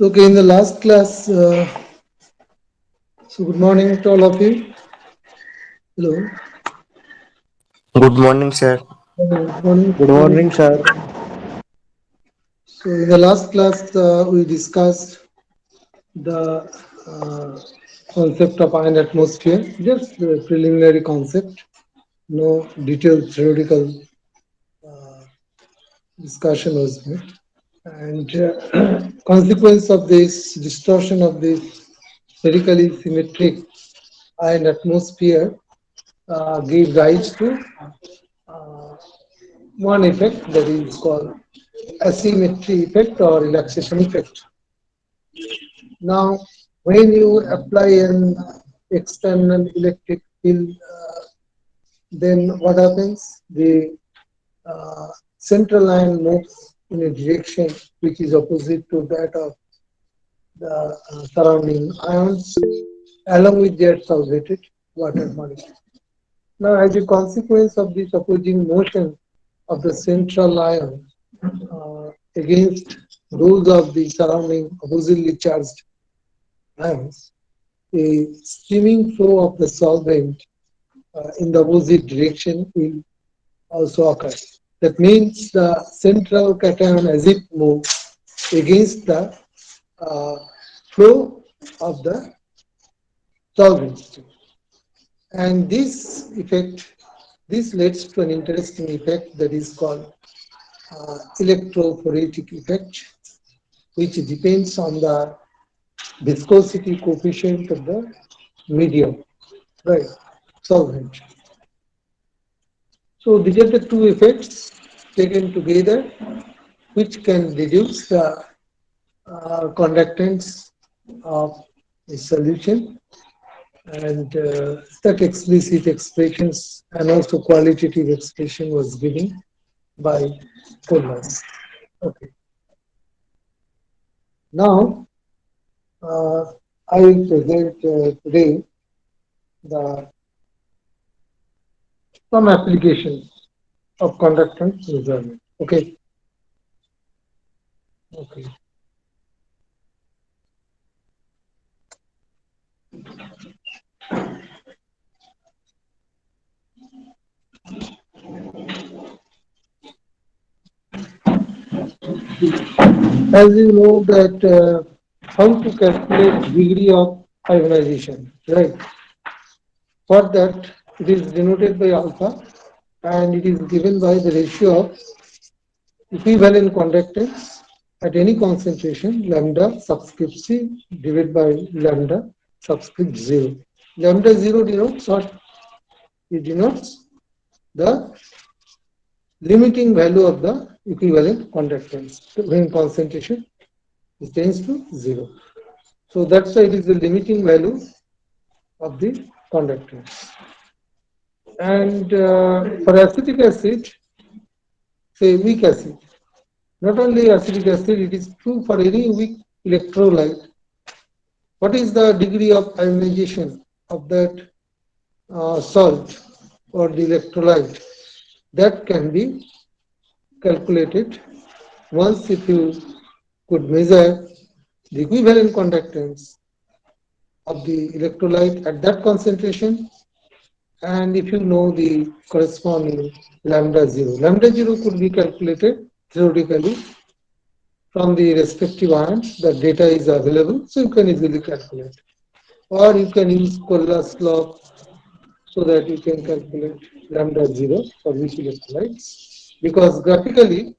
Okay, in the last class, so good morning to all of you. Hello. Good morning, sir. Good morning. Good morning, sir. So in the last class, we discussed the concept of ion atmosphere, just the preliminary concept, no detailed theoretical uh, discussion was made. And consequence of this distortion of this spherically symmetric ion atmosphere gave rise to uh, one effect that is called asymmetry effect or relaxation effect. Now, when you apply an external electric field, then what happens? The central line moves in a direction which is opposite to that of the surrounding ions along with their solvated water molecule. Now, as a consequence of this opposing motion of the central ion against those of the surrounding oppositely charged ions, a streaming flow of the solvent in the opposite direction will also occur. That means the central cation as it moves against the uh, flow of the solvent stream. And this effect, this leads to an interesting effect that is called electrophoretic effect, which depends on the viscosity coefficient of the medium, right, solvent. So these are the two effects taken together which can reduce the conductance of a solution and that explicit expressions and also qualitative expression was given by Colas. Okay. Now I will present today the some applications of conductance measurement. Okay. Okay. As you know that how to calculate degree of ionization, right? For that, it is denoted by alpha and it is given by the ratio of equivalent conductance at any concentration lambda subscript c divided by lambda subscript 0. Lambda 0 denotes what? It denotes the limiting value of the equivalent conductance when concentration tends to 0. So that's why it is the limiting value of the conductance. And for acetic acid, say weak acid, not only acetic acid, it is true for any weak electrolyte. What is the degree of ionization of that salt or the electrolyte? That can be calculated once if you could measure the equivalent conductance of the electrolyte at that concentration and if you know the corresponding lambda 0. Lambda 0 could be calculated theoretically from the respective ions. The data is available, so you can easily calculate. Or you can use Colas law so that you can calculate lambda 0 for which electrolytes. Because graphically,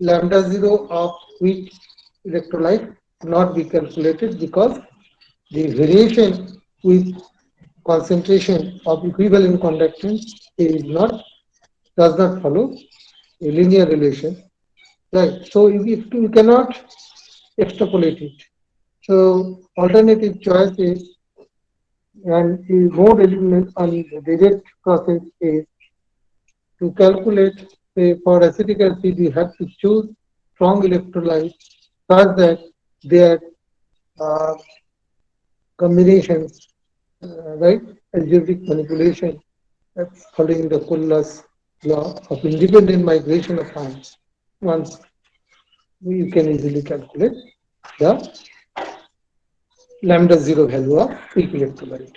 lambda 0 of which electrolyte not be calculated because the variation with concentration of equivalent conductance is not does not follow a linear relation, right? So if you cannot extrapolate it, so alternative choice is and the more element on the direct process is to calculate. Say for acetic acid, you have to choose strong electrolytes such that their uh, combinations, right, algebraic manipulation following the Colas law of independent migration of ions. Once you can easily calculate. the lambda 0 value of weak electrolyte.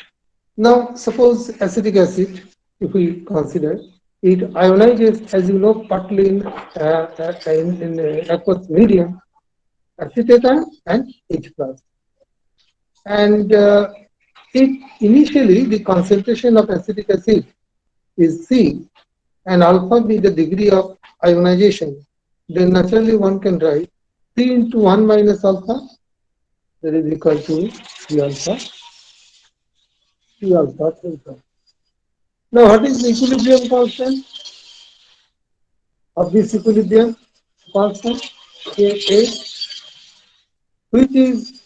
Now, suppose acetic acid, if we consider, it ionizes, as you know, partly in aqueous medium, acetate and H plus. And if initially the concentration of acetic acid is C and alpha be the degree of ionization, then naturally one can write C into 1 minus alpha, that is equal to C alpha, C alpha, alpha. Now, what is the equilibrium constant of this equilibrium constant? Ka, which is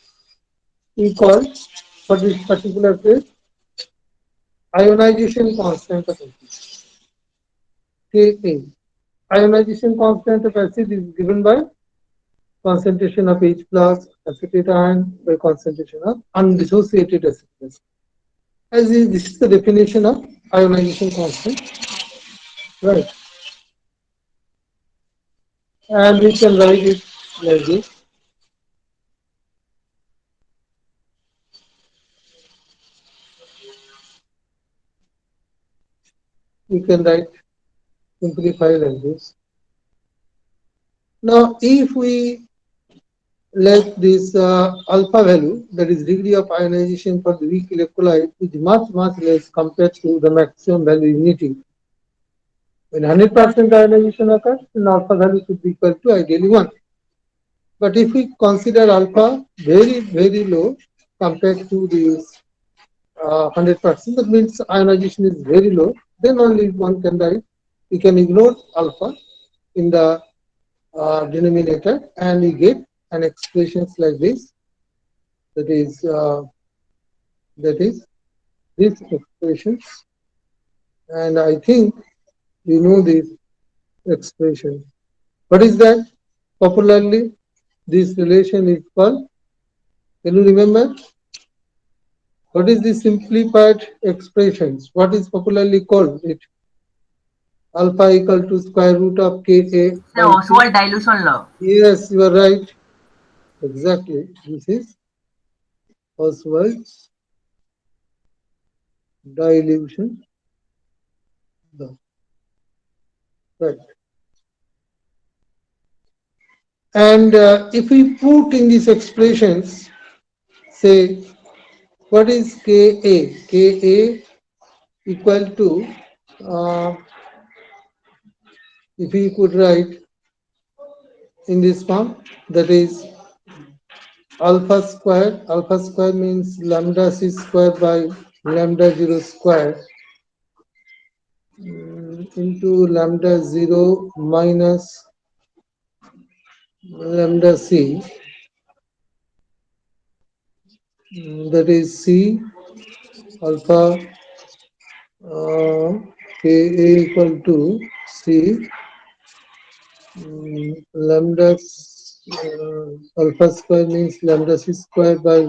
equal for this particular case ionization constant of acid. Ka. Ionization constant of acid is given by concentration of H plus acetate ion by concentration of undissociated acetic acid. As is, this is the definition of ionization constant, right? And we can write it like this. We can write simplify like this. Now, if we let this alpha value, that is degree of ionization for the weak electrolyte, is much less compared to the maximum value unity. When 100% ionization occurs, then alpha value should be equal to ideally 1. But if we consider alpha very low compared to this 100%, that means ionization is very low, then only one can write. We can ignore alpha in the denominator and we get an expressions like this. That is these expressions, and I think you know this expression. What is that? Popularly, this relation is called. Can you remember? What is the simplified expressions? What is popularly called it? Alpha equal to square root of Ka The by C. Oswald dilution law. Yes, you are right. Exactly. This is Oswald's dilution law. Right. And if we put in these expressions, say, what is Ka? Ka equal to, if we could write in this form, that is alpha square means lambda c square by lambda 0 square into lambda 0 minus lambda c, that is c alpha Ka equal to c lambda alpha square means lambda c square by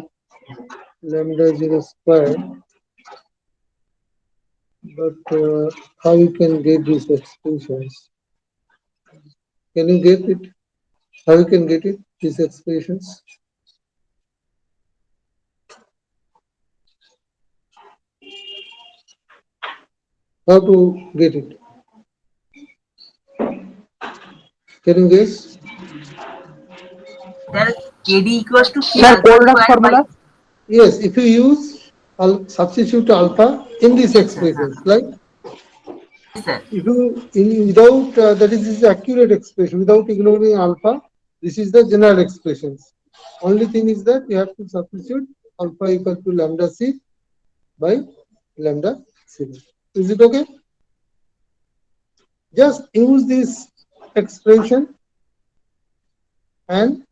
lambda 0 square. But how you can get these expressions? Can you get it? How you can get it? These expressions? How to get it? Can you guess? There KD equals to K Sir, alpha Cold's square by. formula? Yes, if you use substitute alpha in these Yes, sir. Huh. expressions, like Yes, sir. if you without that is this accurate expression without ignoring alpha, this is the general expressions. Only thing is that you have to substitute alpha equal to lambda c by lambda c. Is it okay? Just use this expression and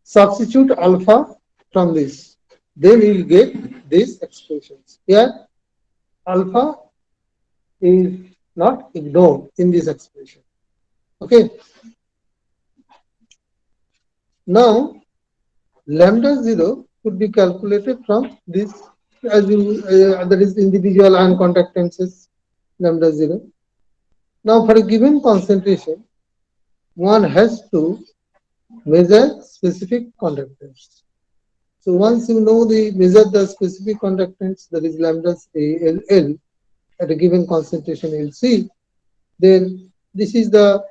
substitute alpha from this. Then we will get these expressions. Here, alpha is not ignored in this expression. Okay. Now, lambda 0 could be calculated from this, as you that is individual ion conductances lambda 0. Now, for a given concentration, one has to measure specific conductance. So once you know the measure the specific conductance, that is lambdas ALL at a given concentration LC, then this is the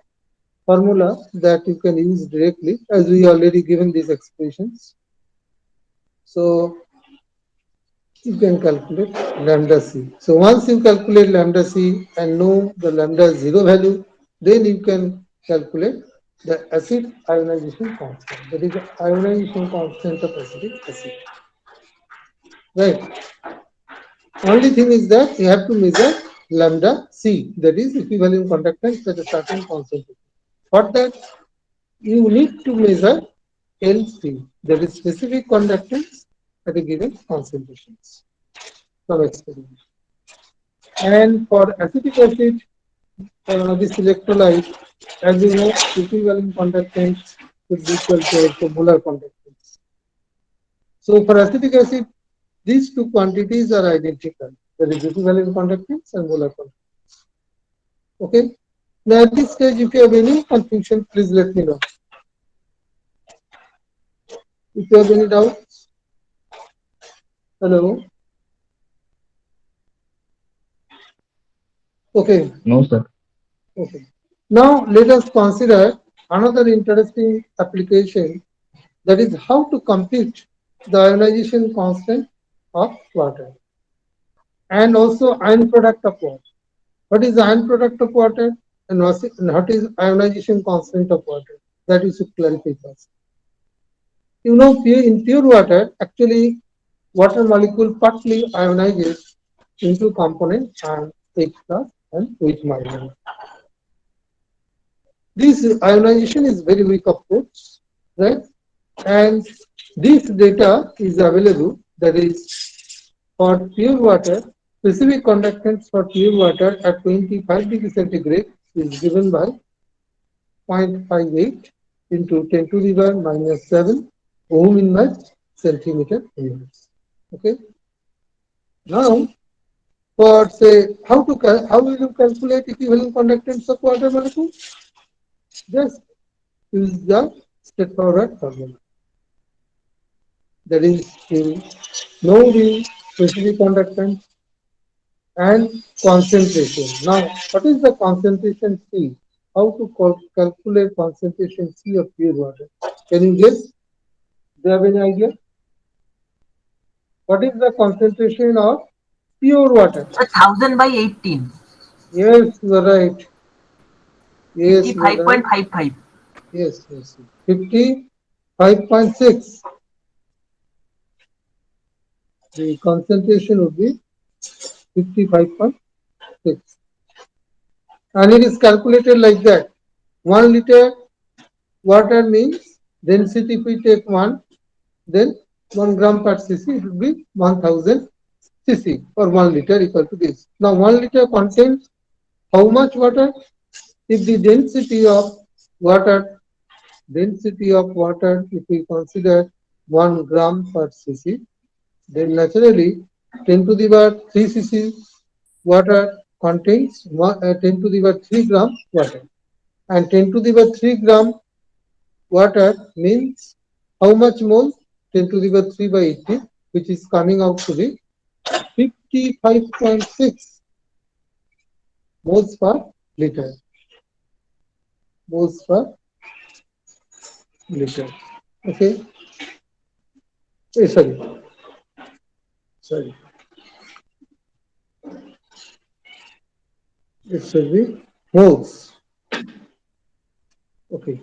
formula that you can use directly as we already given these expressions. So you can calculate lambda C. So once you calculate lambda C and know the lambda zero value, then you can calculate the acid ionization constant. That is the ionization constant of acetic acid. Right. Only thing is that you have to measure lambda C, that is equivalent conductance at a certain concentration. For that, you need to measure LC, that is specific conductance at a given concentrations from experiment. And for acetic acid, this electrolyte, as you know, equivalent conductance would be equal to molar conductance. So for acetic acid, these two quantities are identical. That is equivalent conductance and molar conductance. Okay. Now at this stage, if you have any confusion, please let me know. If you have any doubts, hello. Okay. No, sir. Okay. Now let us consider another interesting application, that is how to compute the ionization constant of water and also ion product of water. What is the ion product of water and what is ionization constant of water? That you should clarify first. You know, in pure water, actually, water molecule partly ionizes into components and H plus and H minus. This ionization is very weak, of course, right? And this data is available, that is for pure water, specific conductance for pure water at 25 degrees centigrade is given by 0.58 into 10 to the power minus 7 ohm inverse centimeter inverse. Okay. Now, for say, how will you calculate equivalent conductance of water molecule? Just use the straightforward formula. That is, you know the specific conductance and concentration. Now, what is the concentration C? How to calculate concentration C of pure water? Can you guess? Do you have any idea? What is the concentration of pure water? So 1000 by 18. Yes, you are right. Yes, you are right. 55.55. Yes, yes. 55.6. The concentration would be 55.6. And it is calculated like that. 1 liter water means density, if we take 1, then 1 gram per cc, it will be 1000 cc or 1 liter equal to this. Now 1 liter contains how much water? If the density of water, if we consider 1 gram per cc, then naturally 10 to the power 3 cc water contains 10 to the power 3 gram water. And 10 to the power 3 gram water means how much mole? 10 to the power 3 by 80, which is coming out to be 55.6 moles per liter. Moles per liter. Okay. Sorry. Sorry. It should be moles. Okay.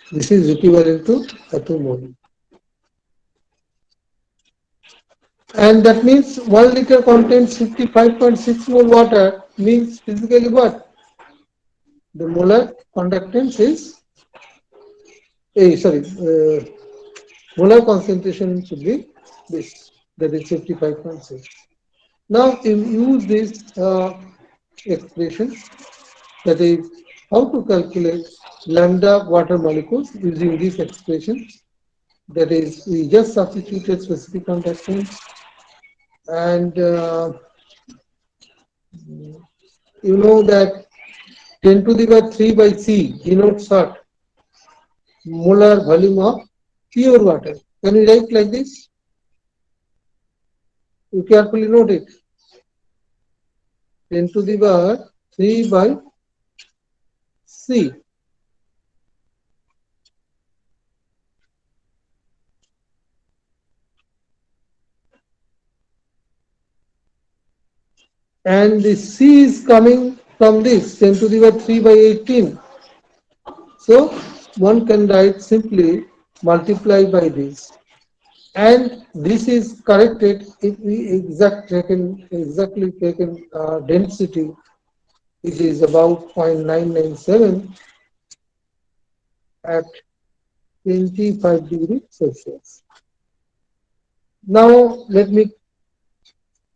This is equivalent to 2 mole. And that means 1 liter contains 55.6 mole water, means physically what? The molar conductance is, molar concentration should be this, that is 55.6. Now, you use this expression, that is how to calculate lambda water molecules using this expression. That is, we just substituted specific conductance and you know that 10 to the power 3 by C denotes what? Molar volume of pure water. Can we write like this? You carefully note it. 10 to the power 3 by C. And the C is coming from this 10 to the power 3 by 18. So one can write simply multiply by this. And this is corrected if we exactly taken density. It is about 0.997 at 25 degrees Celsius. Now let me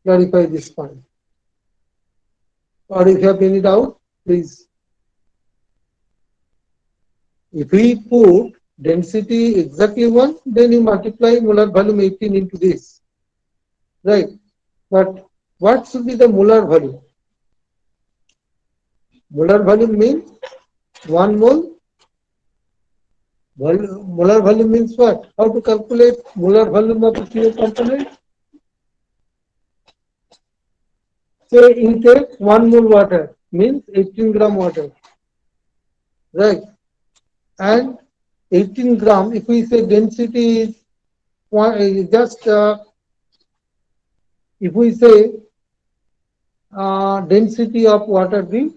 clarify this point. Or if you have any doubt, please. If we put density exactly 1, then you multiply molar volume 18 into this. Right. But what should be the molar volume? Molar volume means 1 mole. Molar volume means what? How to calculate molar volume of a pure component? Say you take 1 mole water means 18 gram water. Right. And 18 gram, if we say density is just, if we say density of water be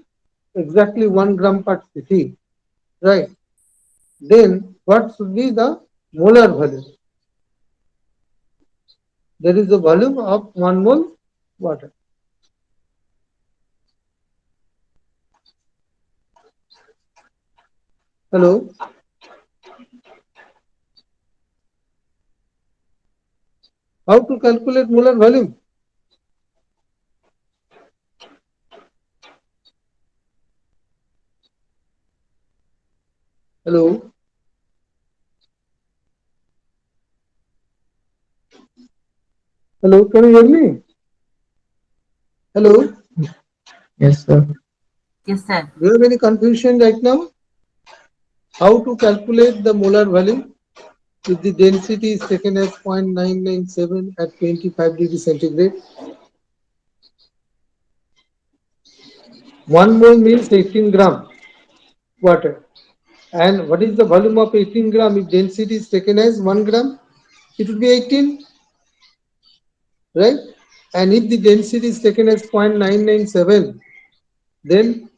exactly 1 gram per cc, right? Then what should be the molar volume? There is a volume of 1 mole water. Hello? How to calculate molar volume? Hello? Hello, can you hear me? Hello? Yes, sir. Yes, sir. Do you have any confusion right now? How to calculate the molar volume if the density is taken as 0.997 at 25 degrees centigrade? 1 mole means 18 gram water. And what is the volume of 18 gram? If density is taken as 1 gram, it would be 18, right? And if the density is taken as 0.997, then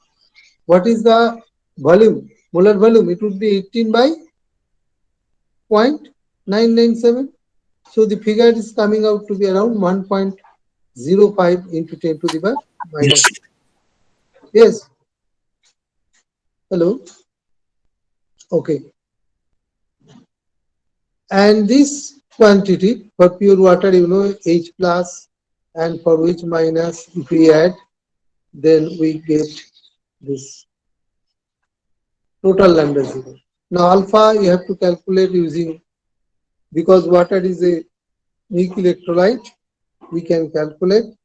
what is the volume? Molar volume, it would be 18 by 0.997. So the figure is coming out to be around 1.05 into 10 to the power minus. Yes. Hello. Okay. And this quantity for pure water, you know, H plus, and for H minus, if we add, then we get this total lambda 0. Now alpha you have to calculate using, because water is a weak electrolyte, we can calculate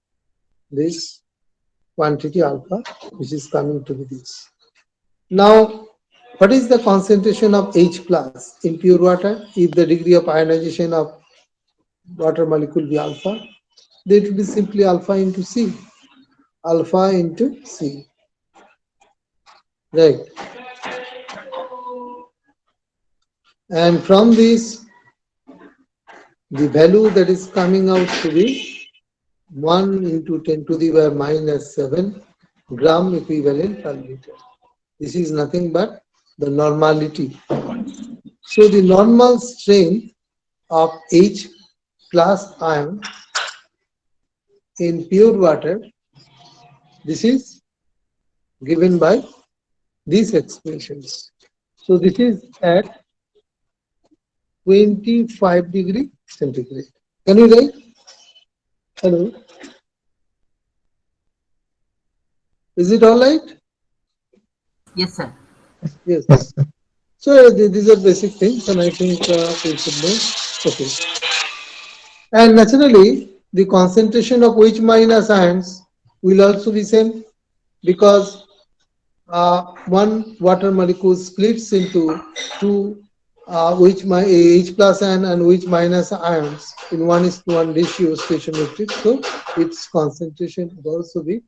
this quantity alpha, which is coming to be this. Now, what is the concentration of H plus in pure water? If the degree of ionization of water molecule be alpha, then it will be simply alpha into C. Alpha into C. Right. And from this, the value that is coming out to be 1 into 10 to the power minus 7 gram equivalent per liter. This is nothing but the normality. So the normal strength of H plus ion in pure water, this is given by these expressions. So this is at 25 degree centigrade. Can you write? Hello. Is it all right? Yes, sir. Yes. So these are basic things, and I think we should know. Okay. And naturally, the concentration of H minus ions will also be same. because one water molecule splits into two H plus ion and H minus ions in 1:1 ratio stoichiometric. So its concentration would also be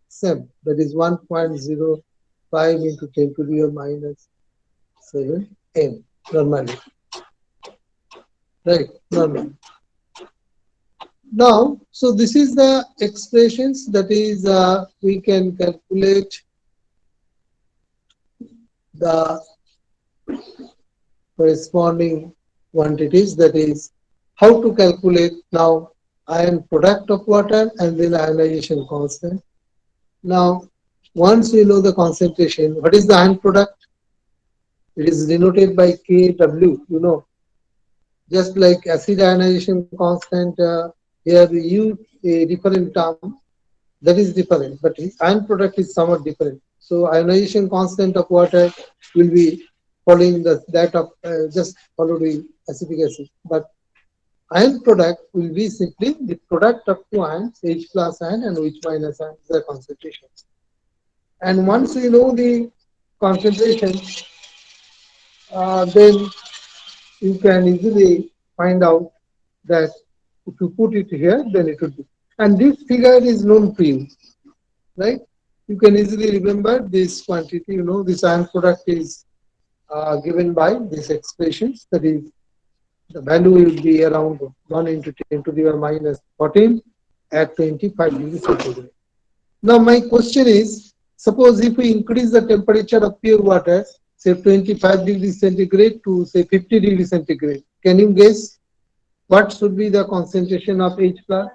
same. That is 1.05 into 10 to the minus 7 m normally. Right, normally. Now, so this is the expressions that is we can calculate the corresponding quantities, that is how to calculate now ion product of water and then ionization constant. Now, once we know the concentration, what is the ion product? It is denoted by Kw, just like acid ionization constant, here we use a different term that is different, but ion product is somewhat different. So ionization constant of water will be following that of just followed with acetic acid. But ion product will be simply the product of two ions, H plus ion and H minus ion, the concentrations. And once we know the concentration, then you can easily find out that if you put it here, then it would be. And this figure is known to you, right? You can easily remember this quantity, this ion product is given by these expressions, that is, the value will be around 1 into 10 to the minus 14 at 25 degrees centigrade. Now, my question is, suppose if we increase the temperature of pure water, say 25 degrees centigrade to say 50 degrees centigrade, can you guess what should be the concentration of H plus?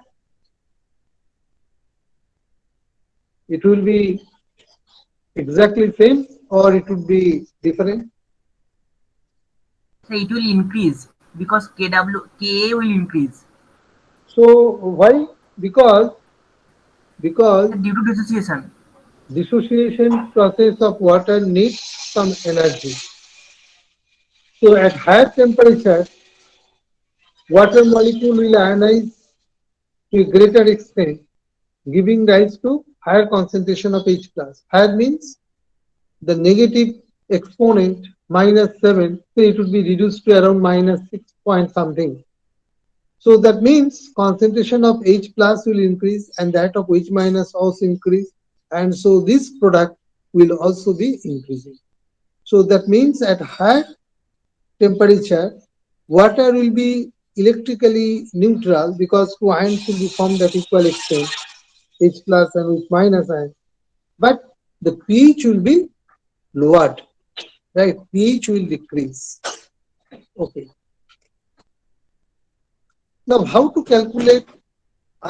It will be exactly same or it would be different? So it will increase because Ka will increase. So why? Because Due to dissociation. dissociation process of water needs some energy. So at higher temperature, water molecule will ionize to a greater extent, giving rise to higher concentration of H plus. Higher means the negative exponent -7, so it would be reduced to around -6 point something. So that means concentration of H plus will increase and that of H minus also increase. And so this product will also be increasing. So that means at high temperature, water will be electrically neutral because two ions will be formed at equal extent, H plus and H minus ion. But the pH will be lowered, right? pH will decrease. Okay. Now, how to calculate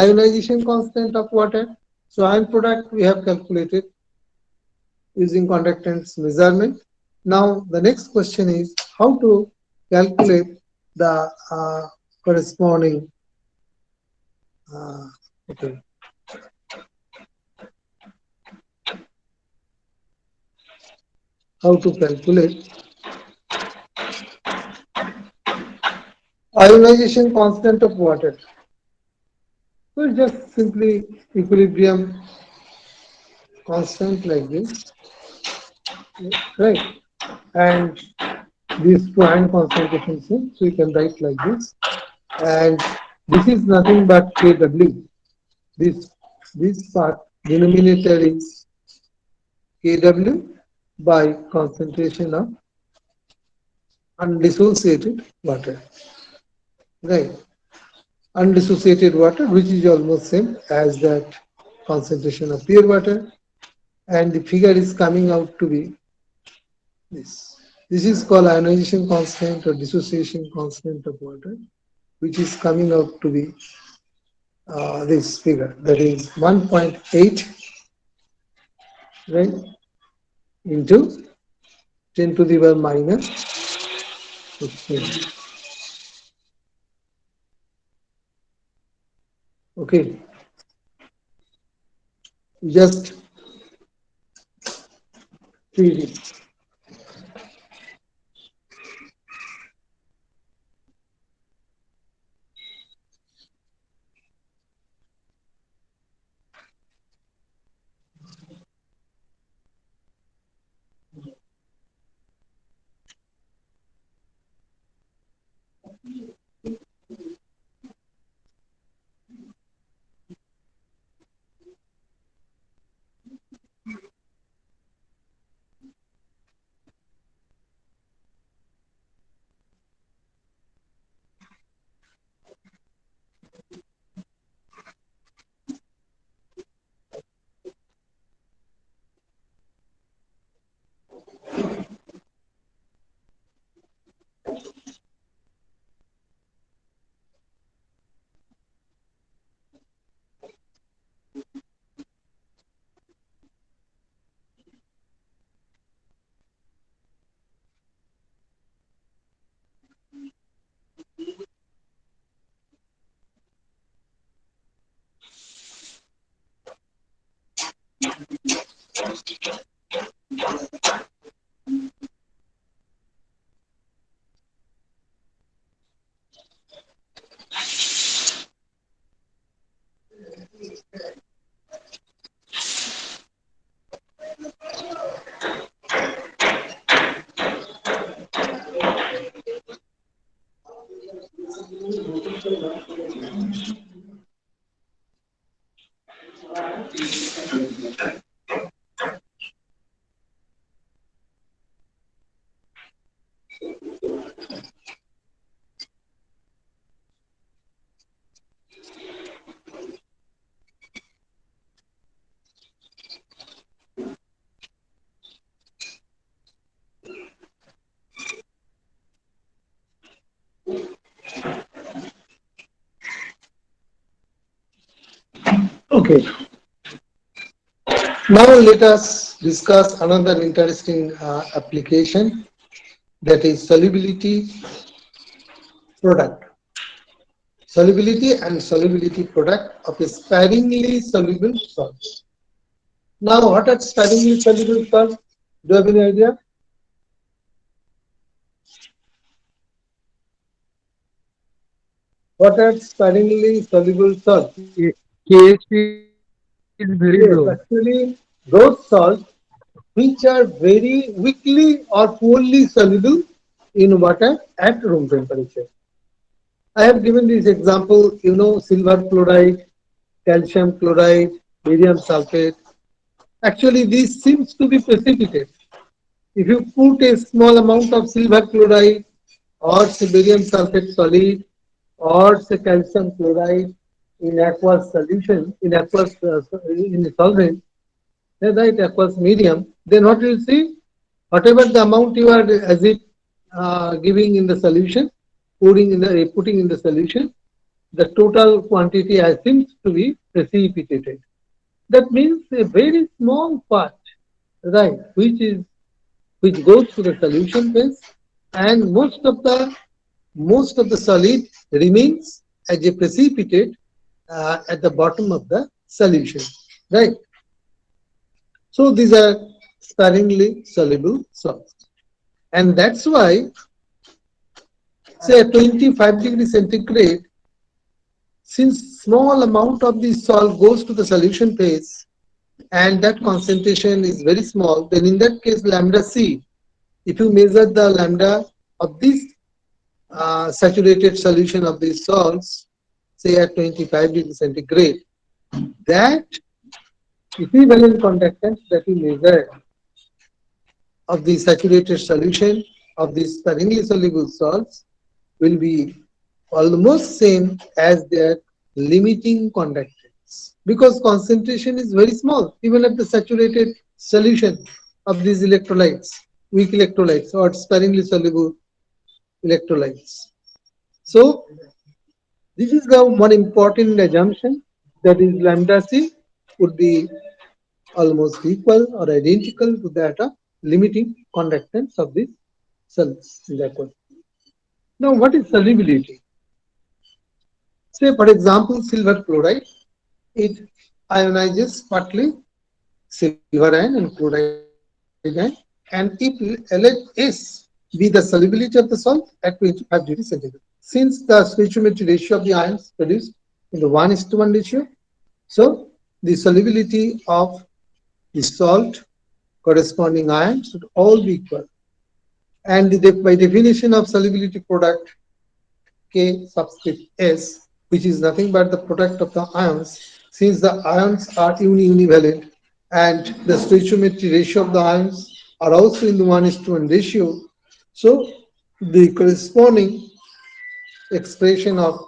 ionization constant of water? So, ion product we have calculated using conductance measurement. Now, the next question is how to calculate the corresponding. Okay. How to calculate ionization constant of water? So, just simply equilibrium constant like this, right? And these two ion concentrations, so you can write like this. And this is nothing but Kw. This this part denominator is Kw by concentration of undissociated water, right? Undissociated water, which is almost same as that concentration of pure water, and the figure is coming out to be this. This is called ionization constant or dissociation constant of water, which is coming out to be this figure, that is 1.8, right, into 10 to the power minus 16. Okay, just read it. Okay, now let us discuss another interesting application, that is solubility product. Solubility and solubility product of a sparingly soluble salt. Now, what are sparingly soluble salts? Do you have any idea? What are sparingly soluble salts? KSP is very Yes, low. actually, those salts which are very weakly or poorly soluble in water at room temperature. I have given this example, silver chloride, calcium chloride, barium sulfate. Actually, this seems to be precipitate. If you put a small amount of silver chloride or say barium sulfate solid or say calcium chloride in aqueous solution, in a solvent, right, aqueous medium, then what you see, whatever the amount you are as it giving in the solution, putting in the solution, the total quantity seems to be precipitated. That means a very small part, right, which goes to the solution phase, and most of the solid remains as a precipitate at the bottom of the solution, right? So these are sparingly soluble salts, and that's why, say at 25 degrees centigrade, since small amount of the salt goes to the solution phase and that concentration is very small, then in that case lambda C, if you measure the lambda of this saturated solution of these salts, say at 25 degrees centigrade, that equivalent conductance that we measure of the saturated solution of these sparingly soluble salts will be almost same as their limiting conductance, because concentration is very small even at the saturated solution of these electrolytes, weak electrolytes or sparingly soluble electrolytes. So this is the one important assumption, that is lambda C would be almost equal or identical to that of limiting conductance of these cells in the aqueous. Now, what is solubility? Say, for example, silver chloride, it ionizes partly silver ion and chloride ion, and if let S be the solubility of the salt at 25 degrees centigrade. Since the stoichiometry ratio of the ions produced in the 1:1 ratio, so the solubility of the salt corresponding ions should all be equal. And by definition of solubility product K subscript S, which is nothing but the product of the ions, since the ions are univalent and the stoichiometry ratio of the ions are also in the 1:1 ratio. So the corresponding expression of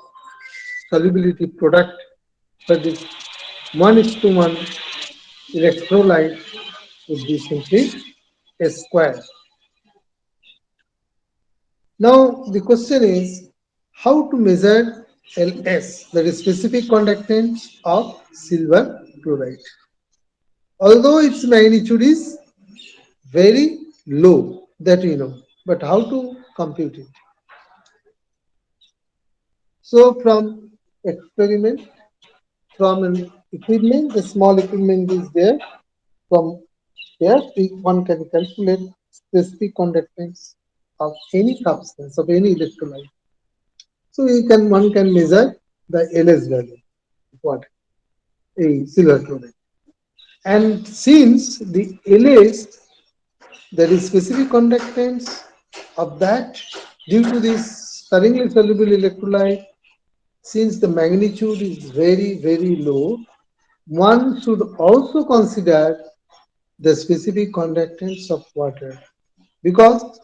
solubility product for this 1:1 electrolyte would be simply S square. Now the question is how to measure Ls, that is specific conductance of silver chloride. Although its magnitude is very low, that we know, but how to compute it? So from experiment, from an equipment, the small equipment is there. From Here, one can calculate specific conductance of any substance, of any electrolyte. So one can measure the LS value, what a silver chloride. And since the LS, that is specific conductance of that, due to this sparingly soluble electrolyte, since the magnitude is very low, one should also consider the specific conductance of water, because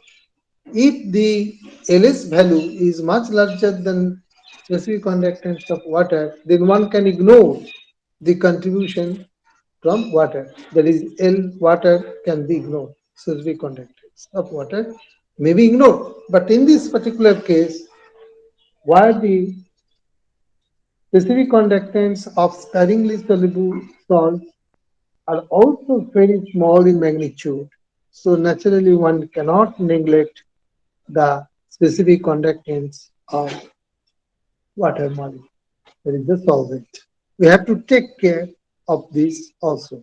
if the LS value is much larger than specific conductance of water, then one can ignore the contribution from water. That is, L water can be ignored. Specific conductance of water may be ignored. But in this particular case, where the specific conductance of sparingly soluble salts are also very small in magnitude, so naturally one cannot neglect the specific conductance of water molecule. That is the solvent. We have to take care of this also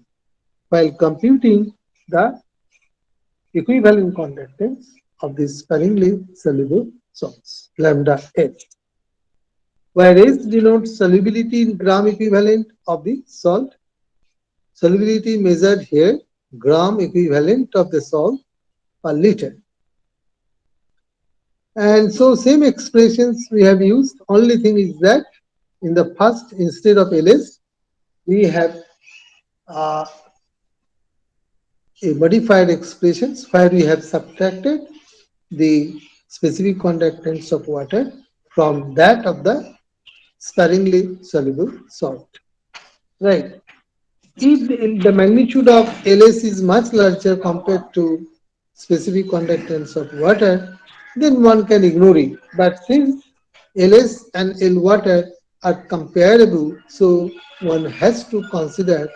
while computing the equivalent conductance of the sparingly soluble salts, lambda H, where H denotes solubility in gram equivalent of the salt. Solubility measured here, gram equivalent of the salt per liter. And so same expressions we have used. Only thing is that in the first, instead of LS, we have uh, a modified expressions where we have subtracted the specific conductance of water from that of the sparingly soluble salt. Right. If the magnitude of LS is much larger compared to specific conductance of water, then one can ignore it. But since LS and L water are comparable, so one has to consider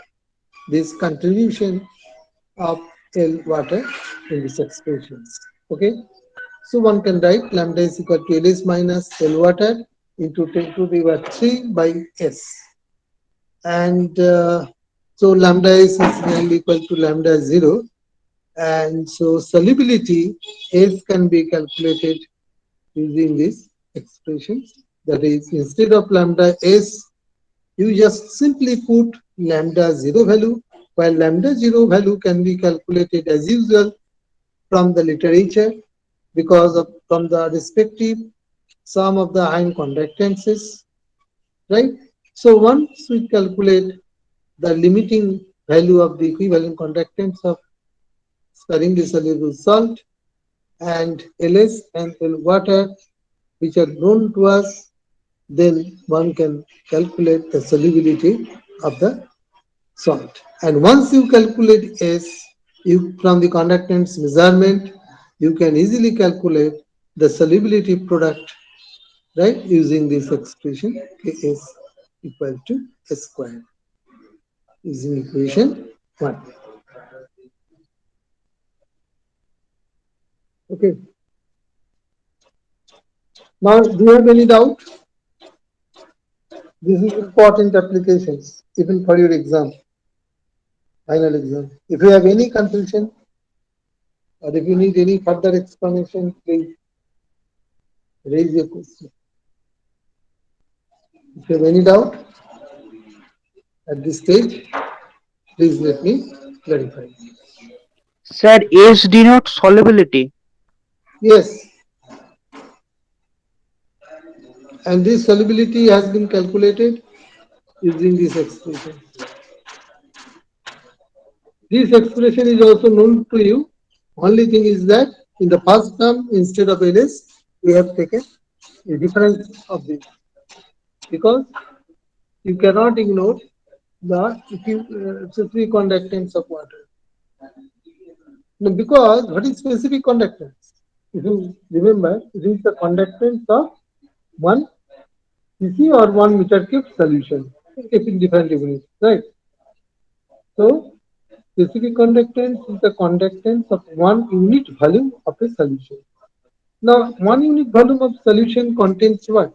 this contribution of L water in these expressions. Okay, so one can write lambda is equal to LS minus L water into 10 to the power 3 by S. And so lambda is nearly equal to lambda 0. And so solubility S can be calculated using these expressions. That is, instead of lambda S, you just simply put lambda 0 value, while lambda 0 value can be calculated as usual from the literature because of from the respective sum of the ion conductances, right? So once we calculate the limiting value of the equivalent conductance of sparingly soluble salt and LS and L water, which are known to us, then one can calculate the solubility of the salt. And once you calculate S, you from the conductance measurement, you can easily calculate the solubility product, right, using this expression Ks equal to S squared, using equation 1. Okay. Now, do you have any doubt? This is important applications, even for your exam, final exam. If you have any confusion or if you need any further explanation, please raise your question. If you have any doubt at this stage, please let me clarify. Sir, S denotes solubility. Yes, and this solubility has been calculated using this expression. This expression is also known to you. Only thing is that in the first term, instead of LS, we have taken a difference of this because you cannot ignore the specific conductance of water. Now, because what is specific conductance? If you remember, it is the conductance of 1 cc or 1 meter cube solution in different units, right? So, specific conductance is the conductance of 1 unit volume of a solution. Now, 1 unit volume of solution contains what?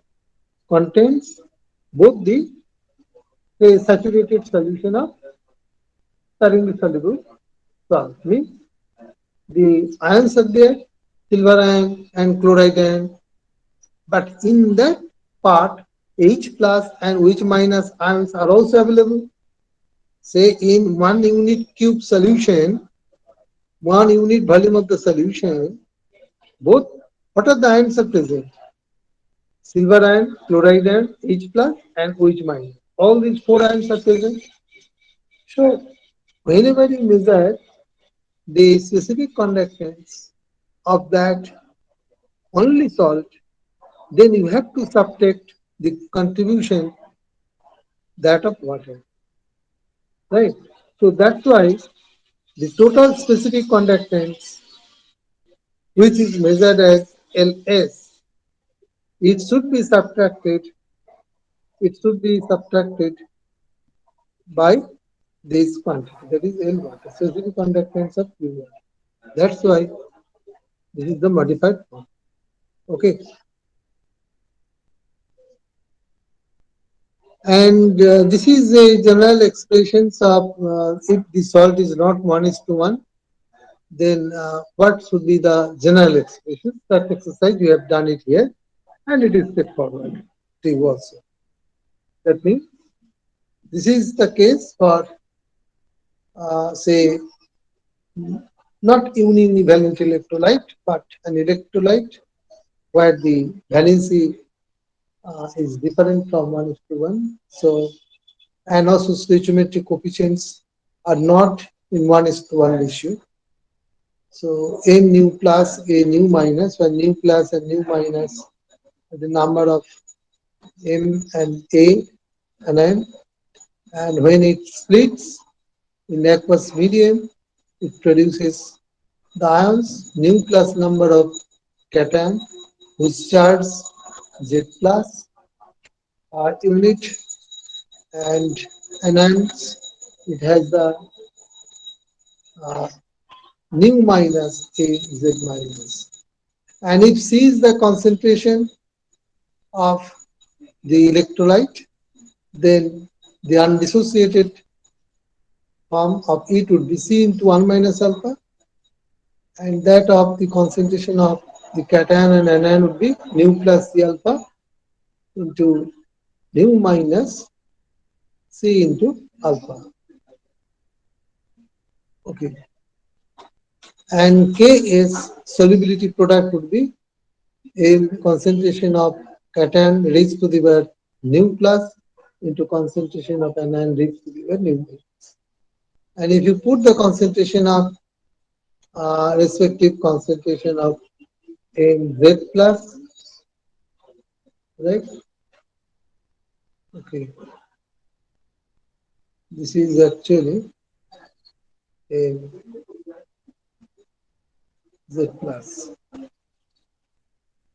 Contains both the saturated solution of sparingly soluble salt. Means the ions are there, silver ion and chloride ion, but in that part, H plus and H minus ions are also available. Say in 1 unit cube solution, 1 unit volume of the solution, both what are the ions are present? Silver ion, chloride ion, H plus and OH minus. All these four ions are present. So whenever you measure the specific conductance of that only salt, then you have to subtract the contribution that of water. Right? So that's why the total specific conductance, which is measured as Ls, it should be subtracted, it should be subtracted by this quantity, that is L1, the specific conductance of Q1. That's why this is the modified form. Okay. And this is a general expressions of if the salt is not 1:1, then what should be the general expression? That exercise we have done it here, and it is straightforward to you also. That means this is the case for say not univalent electrolyte, but an electrolyte where the valency is different from 1:1. So, and also stoichiometric coefficients are not in 1:1 ratio. So, n nu plus, a nu minus, when nu plus and nu minus, the number of m and a and n, and when it splits in aqueous medium, it produces the ions nu plus number of cation whose charge Z plus unit, and anions it has the uh, nu minus a Z minus. And if C is the concentration of the electrolyte, then the undissociated form of it would be C into 1 minus alpha, and that of the concentration of the cation and anion would be nu plus C alpha into nu minus C into alpha. Okay. And K is solubility product would be a concentration of cation raised to the power nu plus into concentration of anion raised to the power nu minus. And if you put the concentration of respective concentration of M Z plus, right? Okay, this is actually M Z plus.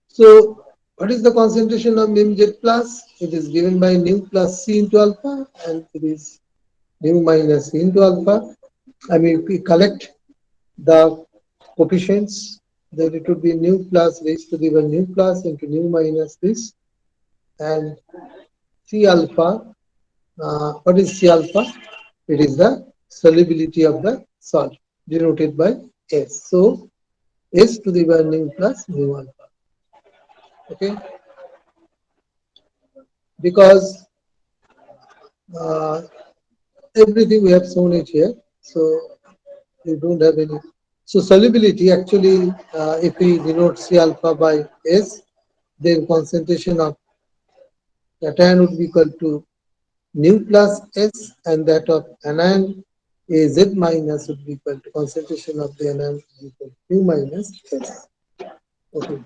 So, what is the concentration of MZ plus? It is given by nu plus C into alpha, and it is nu minus C into alpha. I mean, if we collect the coefficients, then it would be nu plus raised to the power nu plus into nu minus this, and C alpha. What is C alpha? It is the solubility of the salt denoted by S. So S to the power nu plus nu alpha. Okay, because uh, everything we have shown it here, so you don't have any. So solubility actually, if we denote C alpha by S, then concentration of cation would be equal to nu plus S, and that of anion Az minus would be equal to concentration of the anion would be equal to nu minus S. Okay,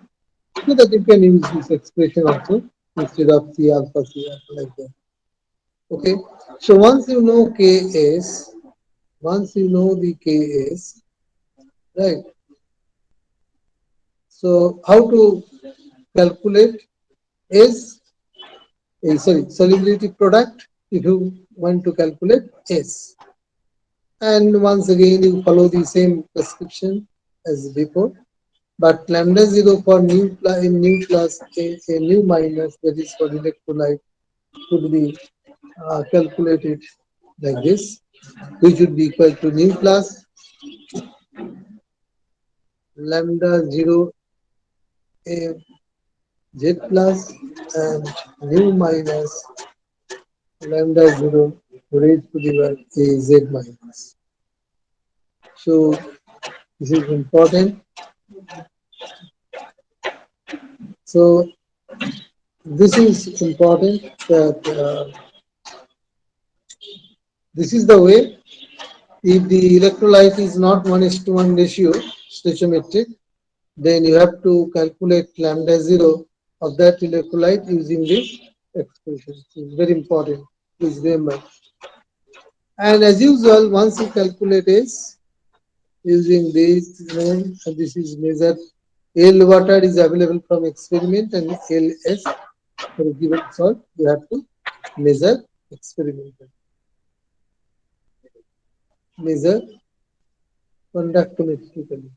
so that you can use this expression also instead of C alpha like that. Okay, so once you know Ks, once you know the Ks, right? So how to calculate S, sorry, solubility product if you want to calculate S. And once again you follow the same prescription as before. But lambda 0 for nu plus in nu plus a nu minus, that is for electrolyte, could be calculated like this, which would be equal to nu plus lambda 0 a z plus and mu minus lambda 0 raised to the power a z minus. So this is important. So this is important that this is the way. If the electrolyte is not 1:1 ratio stoichiometric, then you have to calculate lambda 0 of that electrolyte using this expression. It's very important. Please remember. And as usual, once you calculate S using this, this is measured. L water is available from experiment and LS for a given salt, you have to measure experimental. Measure conductometrically.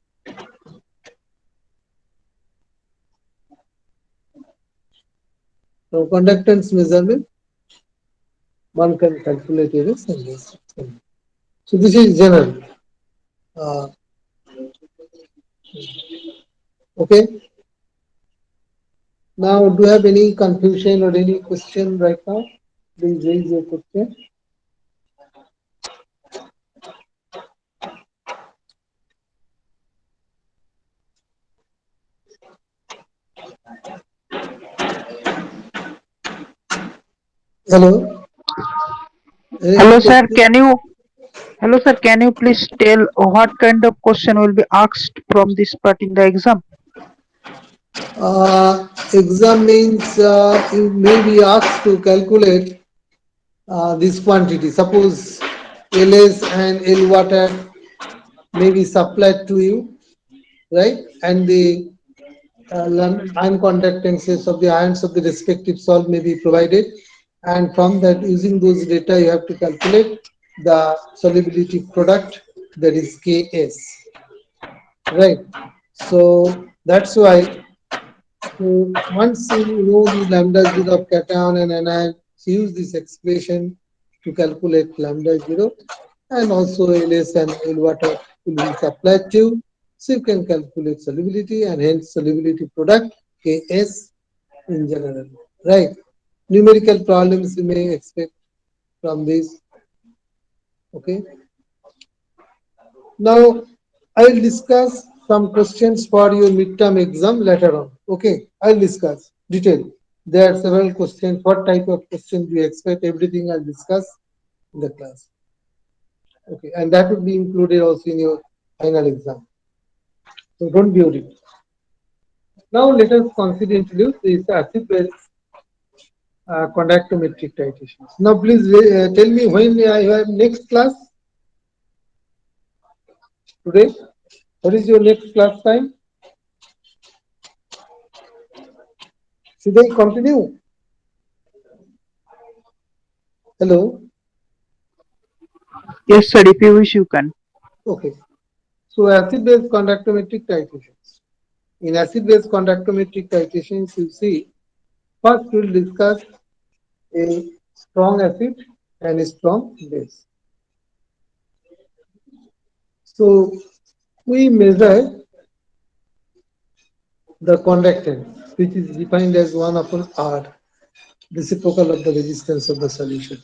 Now, conductance measurement, one can calculate this and this. So, this is general. Okay. Now, do you have any confusion or any question right now? Please raise your question. Hello. Any Hello, sir. question? Hello, sir. Can you please tell what kind of question will be asked from this part in the exam? Exam means you may be asked to calculate this quantity. Suppose LS and L water may be supplied to you, right? And the ion conductances of the ions of the respective salt may be provided. And from that, using those data, you have to calculate the solubility product, that is Ks, right? So that's why. So once you know the lambda 0 of cation and anion, use this expression to calculate lambda 0, and also LS and L water will be supplied to. So you can calculate solubility and hence solubility product Ks in general, right? Numerical problems you may expect from this. Okay. Now I will discuss some questions for your midterm exam later on. Okay, I'll discuss detail. There are several questions. What type of questions do you expect? Everything I'll discuss in the class. Okay, and that would be included also in your final exam. So don't be worried. Now let us consider introduce this acid-base conductometric titrations. Now please tell me when I have next class today. What is your next class time? Should I continue? Hello. Yes, sir. If you wish, you can. Okay. So acid-base conductometric titrations. In acid-base conductometric titrations, you see, first we'll discuss a strong acid and a strong base. So we measure the conductance, which is defined as 1 upon R, reciprocal of the resistance of the solution,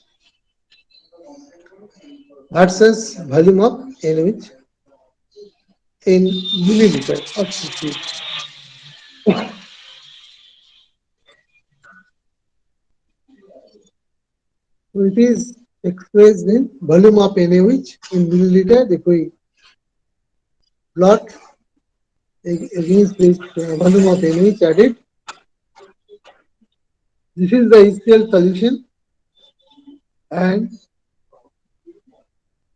versus volume of NH in milliliter of cc. So it is expressed in volume of NaOH in milliliter. If we plot against this volume of NaOH added, this is the HCl solution, and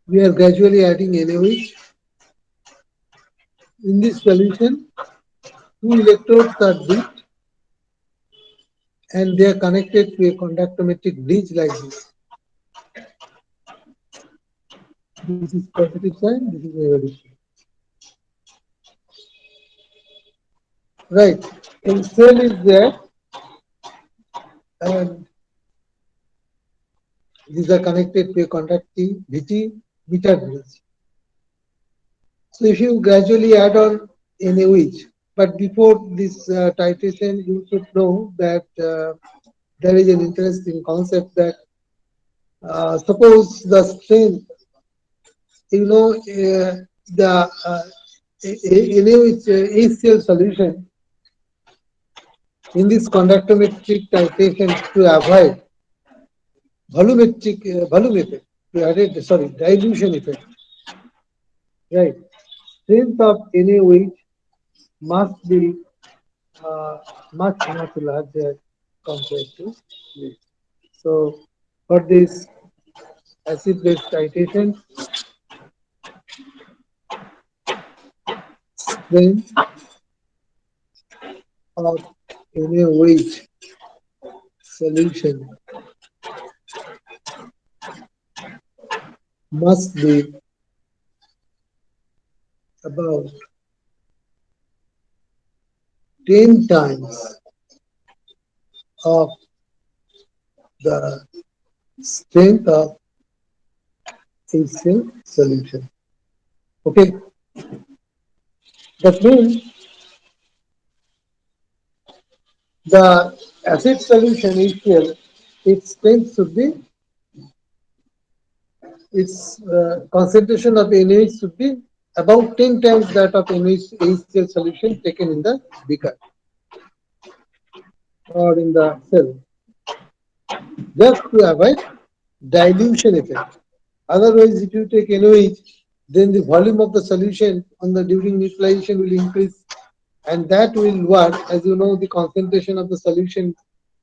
we are gradually adding NaOH. In this solution, two electrodes are dipped and they are connected to a conductometric bridge like this. This is positive sign, this is negative sign. Right. And cell is there, and these are connected to a conductivity beta bridge. So if you gradually add on NaOH. But before this titration, you should know that there is an interesting concept that suppose the strength, the NaOH HCl solution in this conductometric titration to avoid volume effect, to avoid, sorry, dilution effect, right? Strength of NaOH must be uh, much larger compared to this. So for this acid-base titration, strength of NaOH solution must be about 10 times of the strength of HCl solution. Okay, that means the acid solution HCl, its strength should be, its concentration of NaOH should be about 10 times that of NaOH HCl solution taken in the beaker or in the cell, just to avoid dilution effect. Otherwise, if you take NaOH, then the volume of the solution on the during neutralization will increase, and that will work. As you know, the concentration of the solution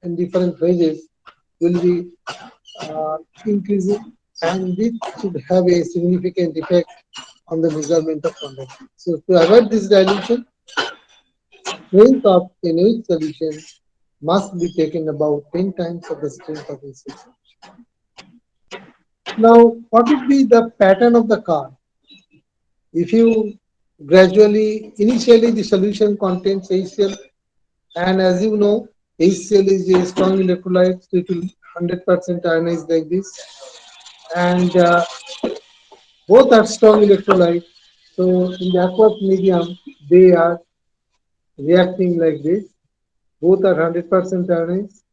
in different phases will be increasing, and it should have a significant effect on the measurement of conductance. So, to avoid this dilution, strength of NaOH solution must be taken about 10 times of the strength of HCl. Now, what would be the pattern of the car? If you gradually, initially the solution contains HCl, and as you know, HCl is a strong electrolyte, so it will 100% ionize like this, and both are strong electrolyte. So in the aqueous medium, they are reacting like this. Both are 100% ionized,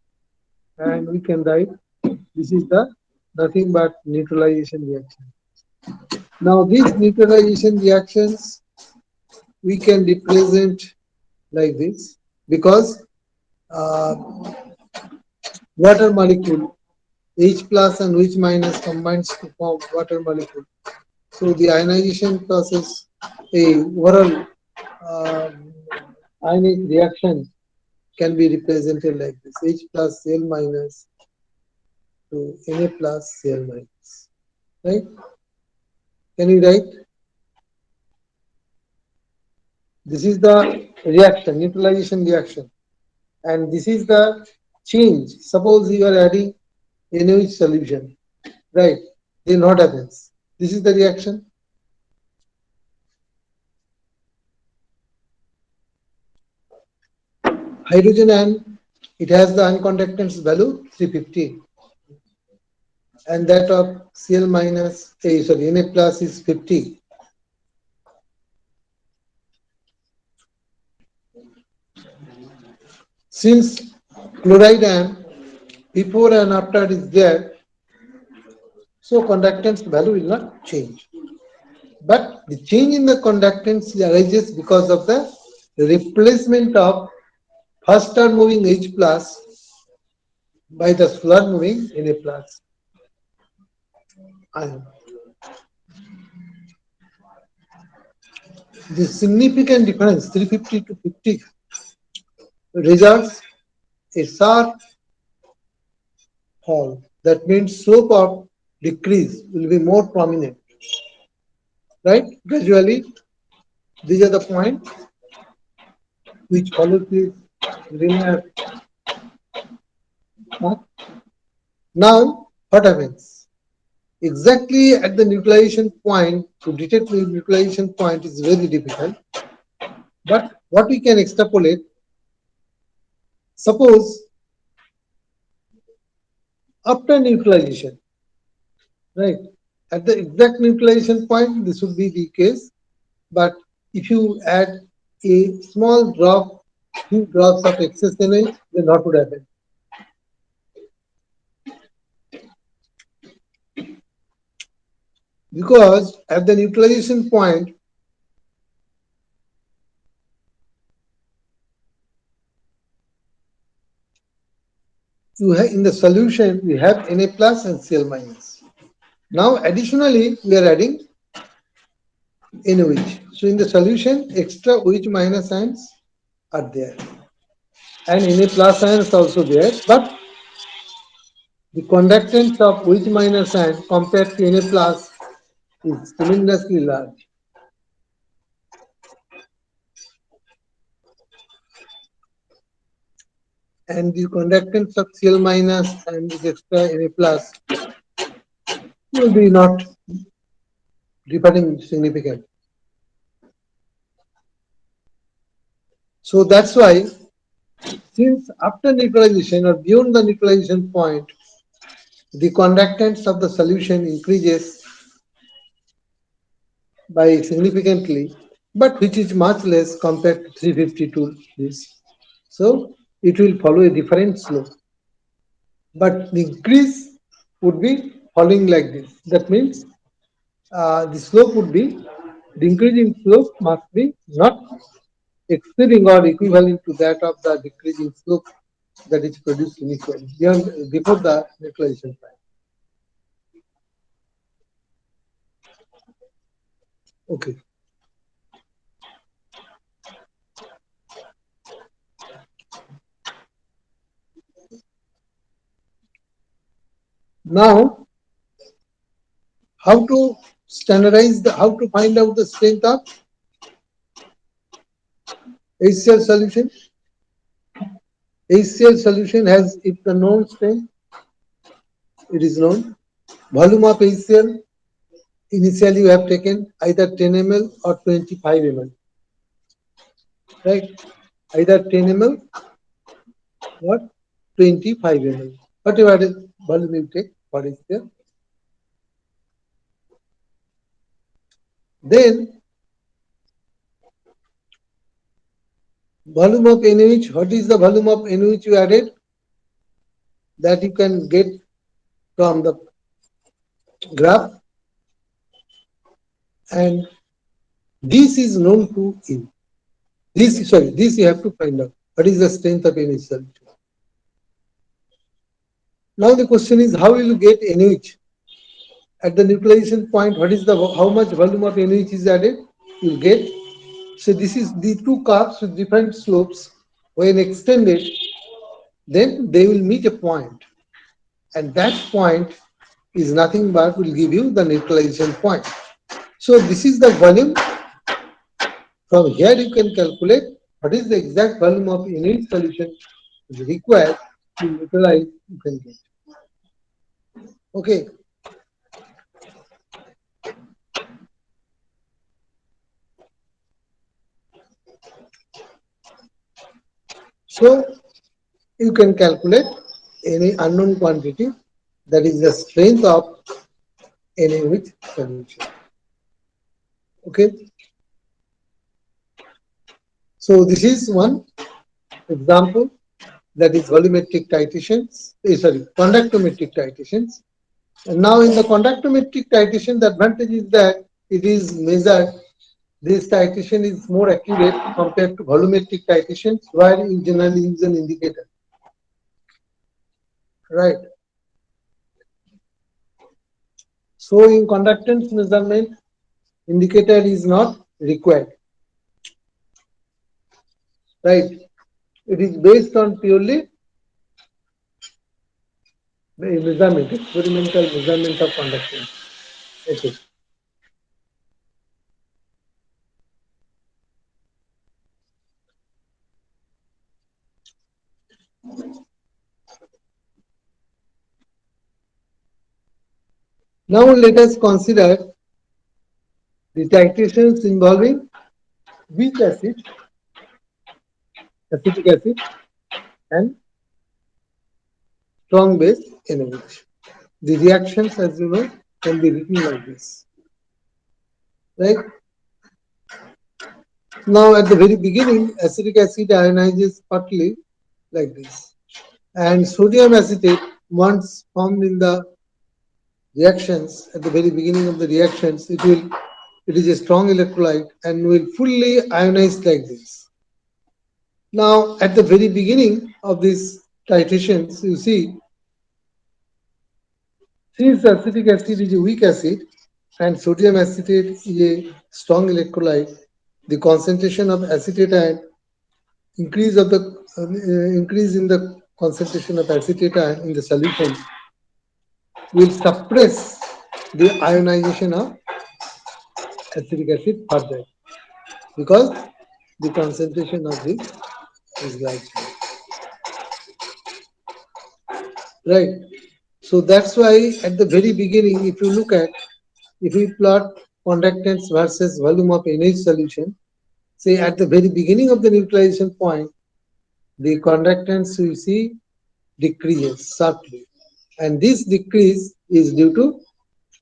and we can write this is the nothing but neutralization reaction. Now these neutralization reactions we can represent like this, because uh, water molecule H plus and H minus combines to form water molecule. So the ionization process, a overall uh, ionic reaction can be represented like this: H plus Cl minus to Na plus Cl minus. Right? Can you write? This is the reaction, neutralization reaction, and this is the change. Suppose you are adding NaOH solution, right? Then what happens? This is the reaction. Hydrogen ion, it has the unconductance value 350, and that of Cl minus, sorry, Na plus is 50. Since chloride ion before and after is there, so conductance value will not change. But the change in the conductance arises because of the replacement of faster moving H plus by the slower moving Na plus ion. The significant difference 350 to 50 results a sharp fall. That means slope of decrease will be more prominent, right? Gradually, these are the points which follow this linear path. Now, what happens? Exactly at the neutralization point, to detect the neutralization point is very difficult. But what we can extrapolate, suppose after neutralization, right? At the exact neutralization point, this would be the case. But if you add a small drop, few drops of excess energy, then what would happen? Because at the neutralization point, you have in the solution we have Na plus and Cl minus. Now additionally we are adding NOH. So in the solution extra OH minus ions are there and Na plus ions also there, but the conductance of OH minus ion compared to Na plus is tremendously large. And the conductance of Cl minus and the extra Na plus will be not differing significant. So that's why since after neutralization or beyond the neutralization point, the conductance of the solution increases by significantly, but which is much less compared to 350 to this. So it will follow a different slope. But the increase would be following like this. That means the slope would be, the increasing slope must be not exceeding or equivalent to that of the decreasing slope that is produced initially before the neutralization time. Okay. Now, how to standardize how to find out the strength of HCl solution? HCl solution has, if the known strength, it is known. Volume of HCl, initially you have taken either 10 ml or 25 ml, right? Either 10 ml or 25 ml, whatever volume you take for HCl. Then volume of NaOH, what is the volume of NaOH you added? That you can get from the graph, and this is known to you. This you have to find out. What is the strength of NaOH solution? Now the question is, how will you get NaOH? At the neutralization point, what is the how much volume of NaOH is added? You get. So this is the two curves with different slopes. When extended, then they will meet a point, and that point is nothing but will give you the neutralization point. So this is the volume. From here you can calculate what is the exact volume of NaOH solution is required to neutralize. You can get. Okay. So you can calculate any unknown quantity, that is the strength of NaOH solution. Okay. So this is one example, that is volumetric titrations, conductometric titrations. And now in the conductometric titration, the advantage is that it is measured, this titration is more accurate compared to volumetric titrations, where you generally use an indicator. Right. So in conductance measurement, indicator is not required. Right. It is based on purely the measurement, experimental measurement of conductance. Okay. Now let us consider the titrations involving weak acid, acetic acid, and strong base NaOH. The reactions, as you know, can be written like this, right? Now, at the very beginning, acetic acid ionizes partly like this. And sodium acetate, once formed in the reactions, at the very beginning of the reactions, it is a strong electrolyte and will fully ionize like this. Now, at the very beginning of these titrations, you see, since acetic acid is a weak acid and sodium acetate is a strong electrolyte, the concentration of acetate ion increase in the concentration of acetate ion in the solution will suppress the ionization of acetic acid further because the concentration of this is large, right? So that's why at the very beginning, if you look at, if we plot conductance versus volume of NH solution, say at the very beginning of the neutralization point, the conductance you see decreases sharply. And this decrease is due to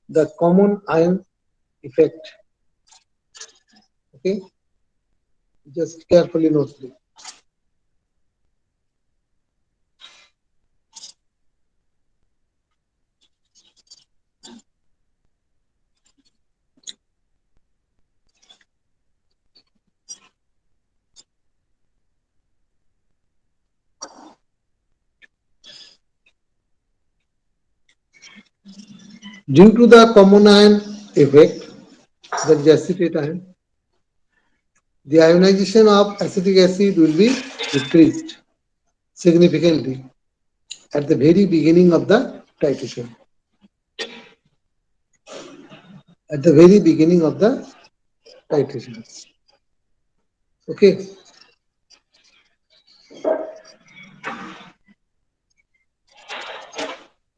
the common ion effect. Okay, just carefully note this. Due to the common ion effect, that is acetate ion, the ionization of acetic acid will be decreased significantly at the very beginning of the titration. At the very beginning of the titration. Okay.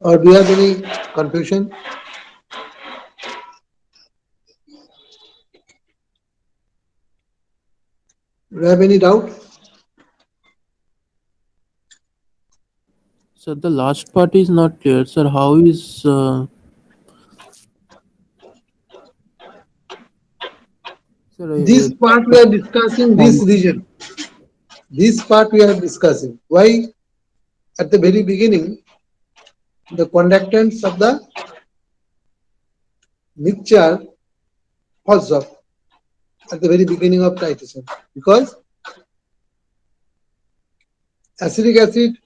Or do you have any confusion? Do you have any doubt? So the last part is not clear, sir. How is sir? This part we are discussing And this region. This part we are discussing. Why? At the very beginning, the conductance of the mixture falls off at the very beginning of titration because acetic acid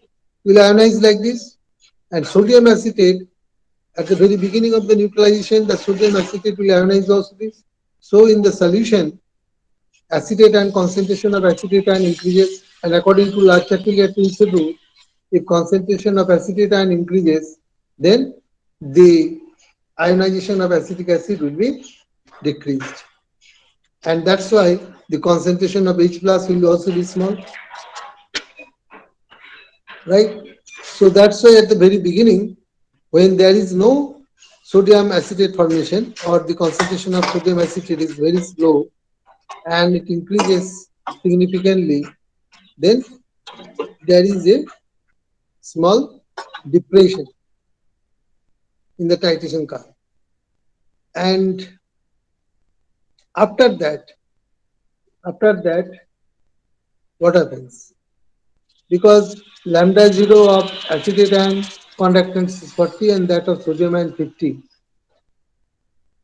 will ionize like this and sodium acetate at the very beginning of the neutralization, the sodium acetate will ionize also this. So in the solution, acetate ion concentration of acetate ion increases, and according to large particle principle, if concentration of acetate ion increases, then the ionization of acetic acid will be decreased. And that's why the concentration of H plus will also be small, right? So that's why at the very beginning, when there is no sodium acetate formation or the concentration of sodium acetate is very slow and it increases significantly, then there is a small depression in the titration curve. And after that, what happens? Because lambda 0 of acetate ion conductance is 40 and that of sodium ion 50.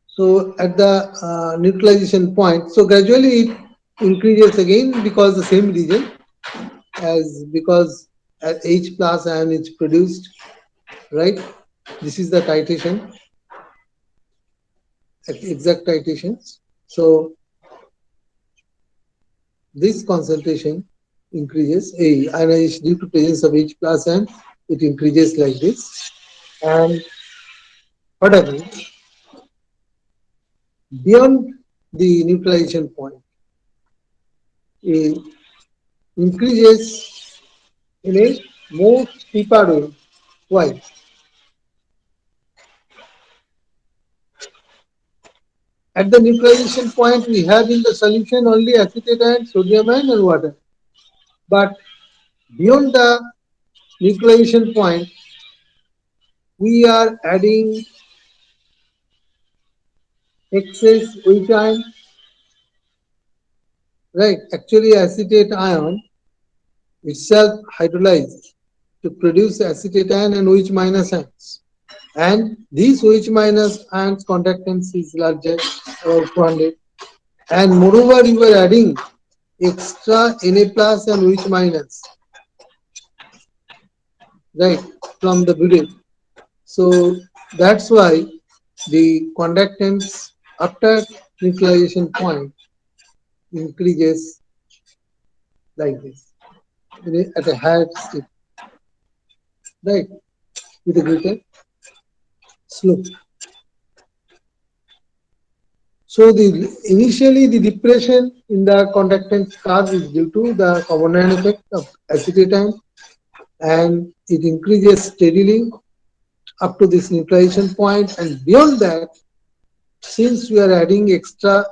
So at the neutralization point, so gradually it increases again because the same region as because H plus ion is produced, right? This is the titration, exact titrations. So this concentration increases a ionization due to presence of H plus and it increases like this. And what happens beyond the neutralization point? It increases in a more steeper way. Why? At the neutralization point, we have in the solution only acetate ion, sodium ion, and water. But beyond the neutralization point, we are adding excess weight ion, right? Actually, acetate ion itself hydrolyzed to produce acetate ion and OH minus ions. And these OH minus ions conductance is larger, about 200. And moreover, you were adding extra Na plus and OH minus, right, from the butane. So that's why the conductance after neutralization point increases like this at a higher step, right, with a greater slope. So initially the depression in the conductance curve is due to the Covenant effect of acetate ion, and it increases steadily up to this neutralization point, and beyond that, since we are adding extra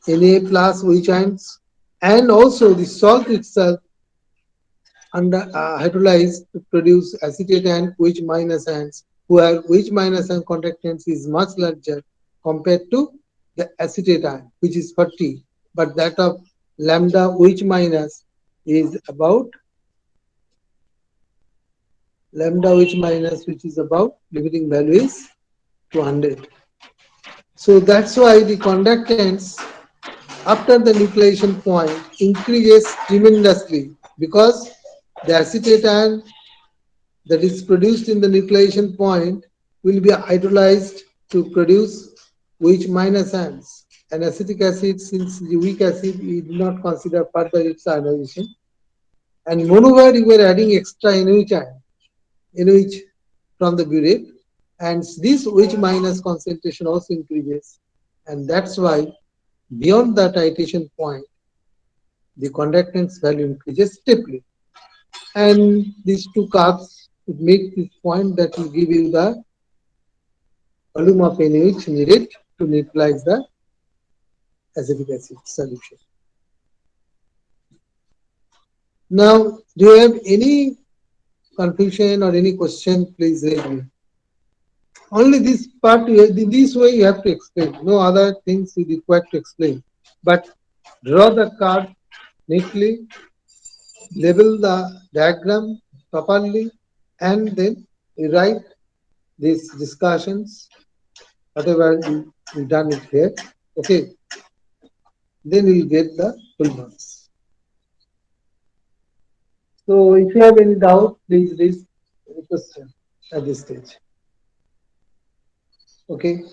Na plus OH ions, and also the salt itself under hydrolyzed to produce acetate and OH minus ions, where OH minus ion conductance is much larger compared to the acetate ion, which is 40, but that of lambda OH minus is about lambda OH minus, which is about limiting value is 200. So that's why the conductance after the nucleation point increases tremendously, because the acetate ion that is produced in the nucleation point will be hydrolyzed to produce OH minus ions. And acetic acid, since the weak acid, we do not consider further its ionization. And moreover, you were adding extra NOH ion, NOH from the burette, and this OH minus concentration also increases. And that's why beyond the titration point, the conductance value increases steeply. And these two curves would make this point that will give you the volume of NaOH needed to neutralize the acetic acid solution. Now, do you have any confusion or any question? Please raise me. Only this part, this way you have to explain. No other things you require to explain. But draw the curve neatly, label the diagram properly, and then you write these discussions, whatever you done it here. Okay, then you'll get the full marks. So if you have any doubt, please raise any question at this stage. Okay.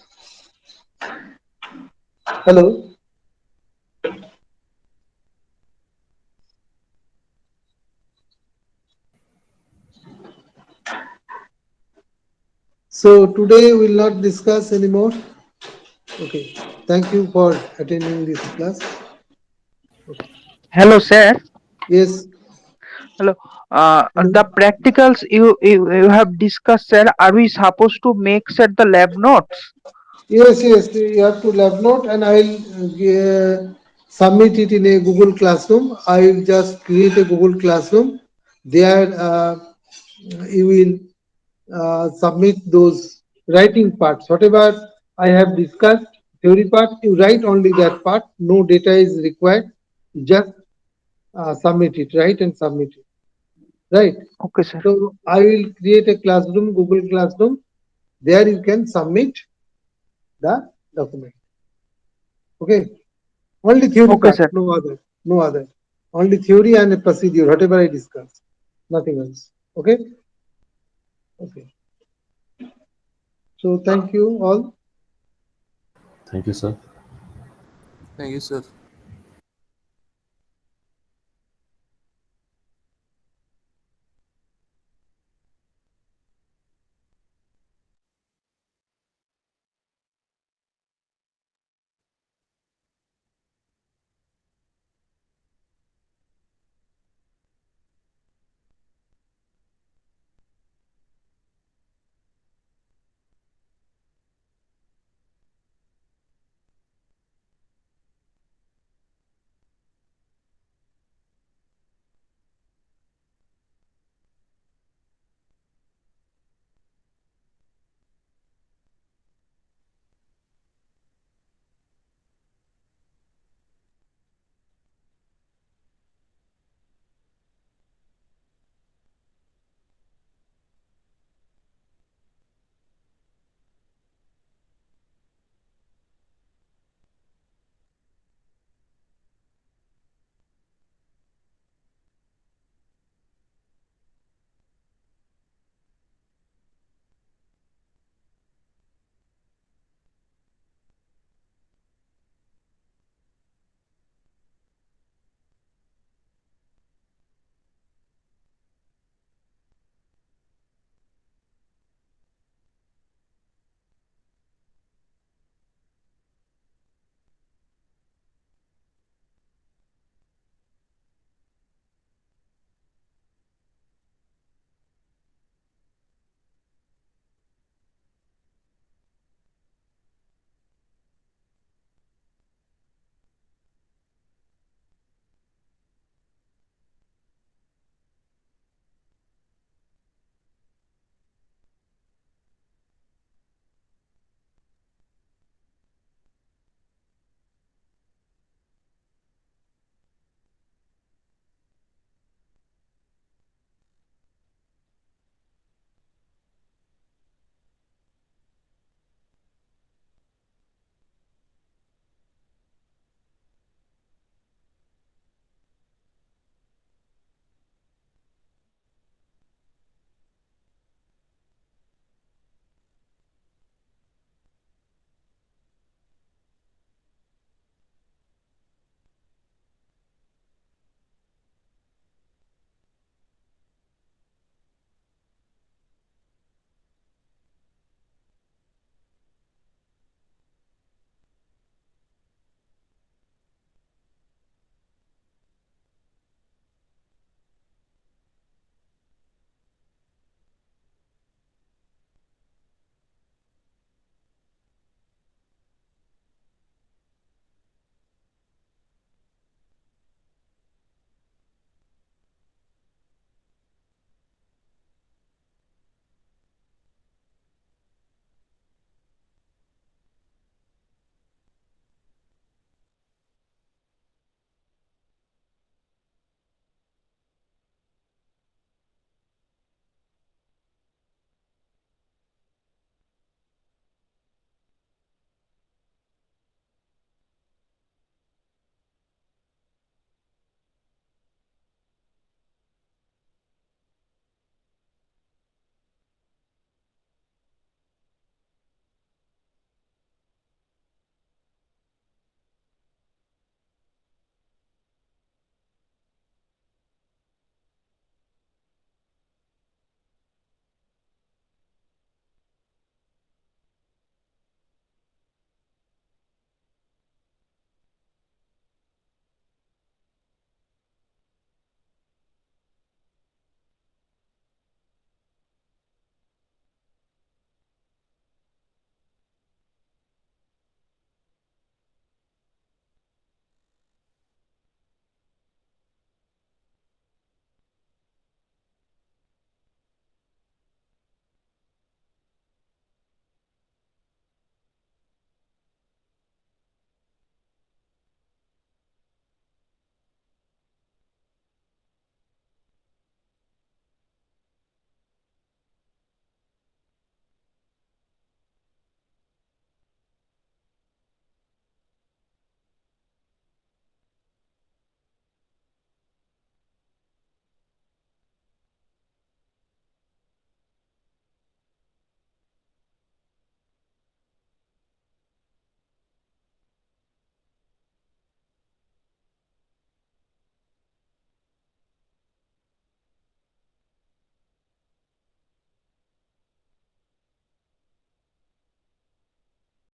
Hello. So today we will not discuss anymore. Okay. Thank you for attending this class. Okay. Hello, sir. Yes. Hello. Hello. The practicals you have discussed, sir. Are we supposed to make, sir, the lab notes? Yes, yes. You have to lab note, and I'll submit it in a Google Classroom. I will just create a Google Classroom. There, you will submit those writing parts. Whatever I have discussed, theory part, you write only that part. No data is required. Just submit it, write and submit it. Right. Okay, sir. So I will create a classroom, Google Classroom. There you can submit the document. Okay. Only theory Okay, part, sir. no other, no other. Only theory and a procedure, whatever I discussed. Nothing else. Okay. Okay. So thank you all. Thank you, sir. Thank you, sir.